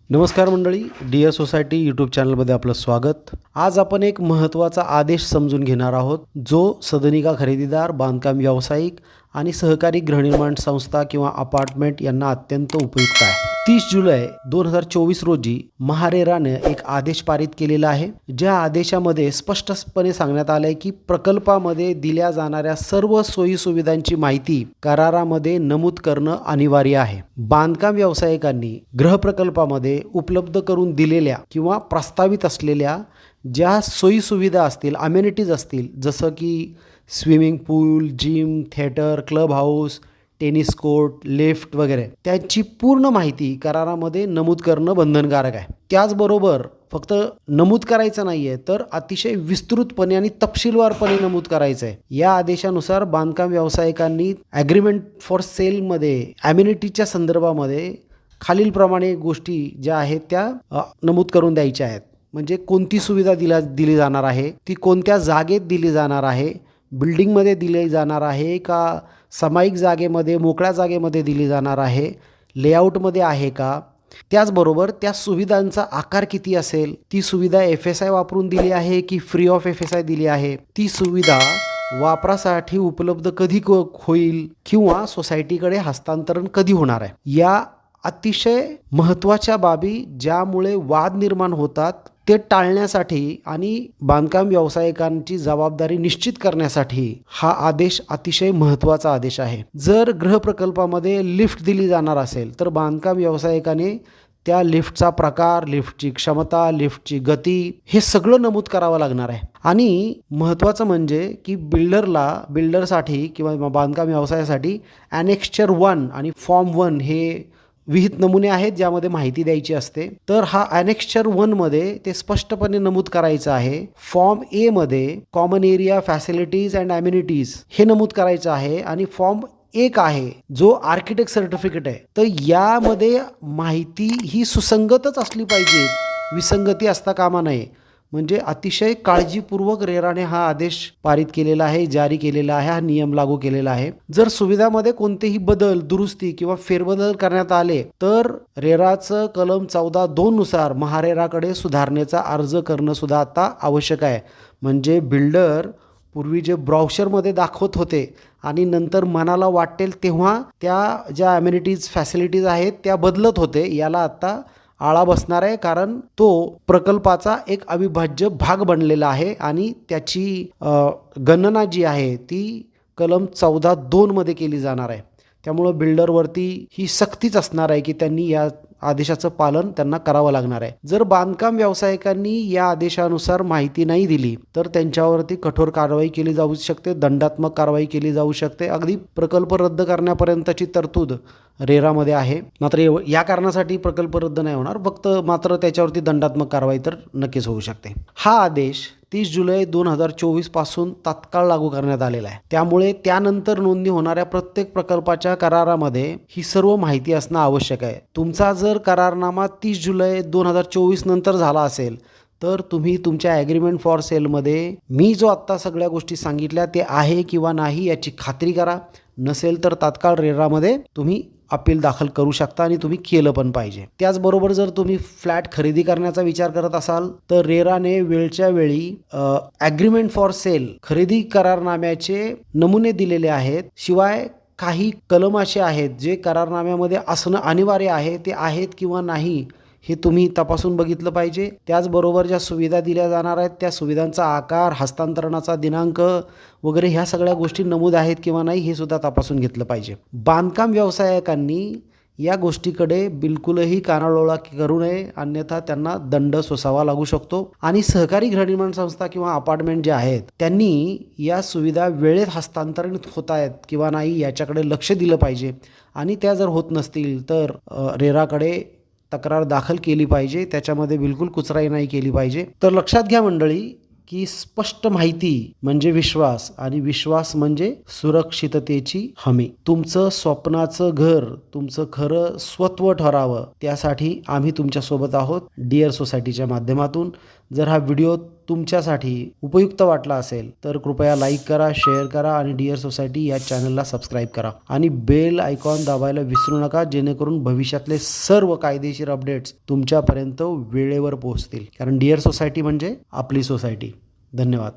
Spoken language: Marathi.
नमस्कार मंडळी, डिअर सोसायटी यूट्यूब चॅनलमध्ये आपलं स्वागत. आज आपण एक महत्त्वाचा आदेश समजून घेणार आहोत, जो सदनिका खरेदीदार, बांधकाम व्यावसायिक आणि सहकारी गृहनिर्माण संस्था किंवा अपार्टमेंट यांना अत्यंत उपयुक्त आहे. 30 जुलै 2024 रोजी महारेराने एक आदेश पारित केलेला आहे. ज्या आदेशामध्ये स्पष्टपणे सांगण्यात आलं आहे की प्रकल्पामध्ये दिल्या जाणाऱ्या सर्व सोयी सुविधांची माहिती करारामध्ये नमूद करणं अनिवार्य आहे. बांधकाम व्यावसायिकांनी गृहप्रकल्पामध्ये उपलब्ध करून दिलेल्या किंवा प्रस्तावित असलेल्या ज्या सोयी सुविधा असतील, अमेनिटीज असतील, जसं की swimming pool, gym, theatre, club house, tennis court, lift वगैरे, त्यांची पूर्ण माहिती करारामध्ये नमूद करणं बंधनकारक आहे. त्याचबरोबर फक्त नमूद करायचं नाही आहे, तर अतिशय विस्तृतपणे आणि तपशीलवारपणे नमूद करायचं आहे. या आदेशानुसार बांधकाम व्यावसायिकांनी ॲग्रीमेंट फॉर सेलमध्ये ॲम्युनिटीच्या संदर्भामध्ये खालीलप्रमाणे गोष्टी ज्या आहेत त्या नमूद करून द्यायच्या आहेत. म्हणजे कोणती सुविधा दिली जाणार आहे, ती कोणत्या जागेत दिली जाणार आहे, बिल्डिंगमध्ये दिली जाणार आहे का सामायिक जागेमध्ये, मोकळ्या जागेमध्ये दिली जाणार आहे, लेआउटमध्ये आहे का, त्याचबरोबर त्या सुविधांचा आकार किती असेल, ती सुविधा FSI वापरून दिली आहे की फ्री ऑफ FSI दिली आहे, ती सुविधा वापरासाठी उपलब्ध कधी होईल किंवा सोसायटीकडे हस्तांतरण कधी होणार आहे. या अतिशय महत्त्वाच्या बाबी ज्यामुळे वाद निर्माण होतात ते टाळण्यासाठी आणि बांधकाम व्यावसायिकांची जबाबदारी निश्चित करण्यासाठी हा आदेश अतिशय महत्त्वाचा आदेश आहे. जर गृहप्रकल्पामध्ये लिफ्ट दिली जाणार असेल तर बांधकाम व्यावसायिकाने त्या लिफ्टचा प्रकार, लिफ्टची क्षमता, लिफ्टची गती हे सगळं नमूद करावं लागणार आहे. आणि महत्त्वाचं म्हणजे की बिल्डरसाठी किंवा बांधकाम व्यवसायासाठी ॲनेक्स्चर 1 आणि फॉर्म 1 हे विहित नमुने आहेत ज्यामध्ये माहिती द्यायची असते. तर हा ॲनेक्स्चर 1 मध्ये ते स्पष्टपणे नमूद करायचं आहे. फॉर्म ए मध्ये common area, facilities and amenities हे नमूद करायचं आहे. आणि फॉर्म 1 आहे जो आर्किटेक्ट सर्टिफिकेट आहे. तर यामध्ये माहिती ही सुसंगतच असली पाहिजे, विसंगती असता कामा नये. म्हणजे अतिशय काळजीपूर्वक रेराने हा आदेश पारित केलेला आहे, जारी केलेला आहे, हा नियम लागू केलेला आहे. जर सुविधामध्ये कोणतेही बदल, दुरुस्ती किंवा फेरबदल करण्यात आले तर रेराचं कलम 14(2) नुसार महारेराकडे सुधारणेचा अर्ज करणं सुद्धा आता आवश्यक आहे. म्हणजे बिल्डर पूर्वी जे ब्राउशरमध्ये दाखवत होते आणि नंतर मनाला वाटेल तेव्हा त्या ज्या ॲम्युनिटीज, फॅसिलिटीज आहेत त्या बदलत होते, याला आता आळा बसणार आहे. कारण तो प्रकल्पाचा एक अविभाज्य भाग बनलेला आहे आणि त्याची गणना जी आहे ती कलम 14(2) मध्ये केली जाणार आहे. त्यामुळं बिल्डरवरती ही सक्तीच असणार आहे की त्यांनी या आदेशाचं पालन त्यांना करावं लागणार आहे. जर बांधकाम व्यावसायिकांनी या आदेशानुसार माहिती नाही दिली तर त्यांच्यावरती कठोर कारवाई केली जाऊ शकते, दंडात्मक कारवाई केली जाऊ शकते, अगदी प्रकल्प रद्द करण्यापर्यंतची तरतूद रेरामध्ये आहे. मात्र या कारणासाठी प्रकल्प रद्द नाही होणार, फक्त मात्र त्याच्यावरती दंडात्मक कारवाई तर नक्कीच होऊ शकते. हा आदेश 30 जुलै 2024 पासून तात्काळ लागू करण्यात आलेला आहे. त्यामुळे त्यानंतर नोंदणी होणाऱ्या प्रत्येक प्रकल्पाच्या करारामध्ये ही सर्व माहिती असणं आवश्यक आहे. तुमचा जर करारनामा 30 जुलै 2024 नंतर झाला असेल तर तुम्ही तुमच्या ॲग्रीमेंट फॉर सेलमध्ये मी जो आत्ता सगळ्या गोष्टी सांगितल्या ते आहे किंवा नाही याची खात्री करा. नसेल तर तात्काळ रेरामध्ये तुम्ही अपील दाखल करू शकता आणि तुम्ही केलं पण पाहिजे. त्याचबरोबर जर तुम्ही फ्लॅट खरेदी करण्याचा विचार करत असाल तर रेराने वेळच्या वेळी ॲग्रीमेंट फॉर सेल खरेदी करारनाम्याचे नमुने दिलेले आहेत. शिवाय काही कलम असे आहेत जे करारनाम्यामध्ये असणं अनिवार्य आहे, ते आहेत किंवा नाही हे तुम्ही तपासून बघितलं पाहिजे. त्याचबरोबर ज्या सुविधा दिल्या जाणार आहेत त्या सुविधांचा आकार, हस्तांतरणाचा दिनांक वगैरे ह्या सगळ्या गोष्टी नमूद आहेत किंवा नाही हे सुद्धा तपासून घेतलं पाहिजे. बांधकाम व्यावसायिकांनी या गोष्टीकडे बिलकुलही कानाडोळा करू नये, अन्यथा त्यांना दंड सोसावा लागू शकतो. आणि सहकारी गृहनिर्माण संस्था किंवा अपार्टमेंट जे आहेत त्यांनी या सुविधा वेळेत हस्तांतरित होत आहेत किंवा नाही याच्याकडे लक्ष दिलं पाहिजे. आणि त्या जर होत नसतील तर रेराकडे तक्रार दाखल केली पाहिजे, त्याच्यामध्ये बिलकुल कुचराई नाही केली पाहिजे. तर लक्षात घ्या मंडळी की स्पष्ट माहिती म्हणजे विश्वास आणि विश्वास म्हणजे सुरक्षिततेची हमी. तुमचं स्वप्नाचं घर तुमचं खरं स्वत्व ठरावं त्यासाठी आम्ही तुमच्यासोबत आहोत डिअर सोसायटीच्या माध्यमातून. जर हा व्हिडिओ तुमच्यासाठी उपयुक्त वाटला असेल तर कृपया लाईक करा, शेअर करा आणि डिअर सोसायटी या चॅनलला सबस्क्राईब करा आणि बेल आयकॉन दाबायला विसरू नका, जेणेकरून भविष्यातले सर्व कायदेशीर अपडेट्स तुमच्यापर्यंत वेळेवर पोहोचतील. कारण डिअर सोसायटी म्हणजे आपली सोसायटी. धन्यवाद.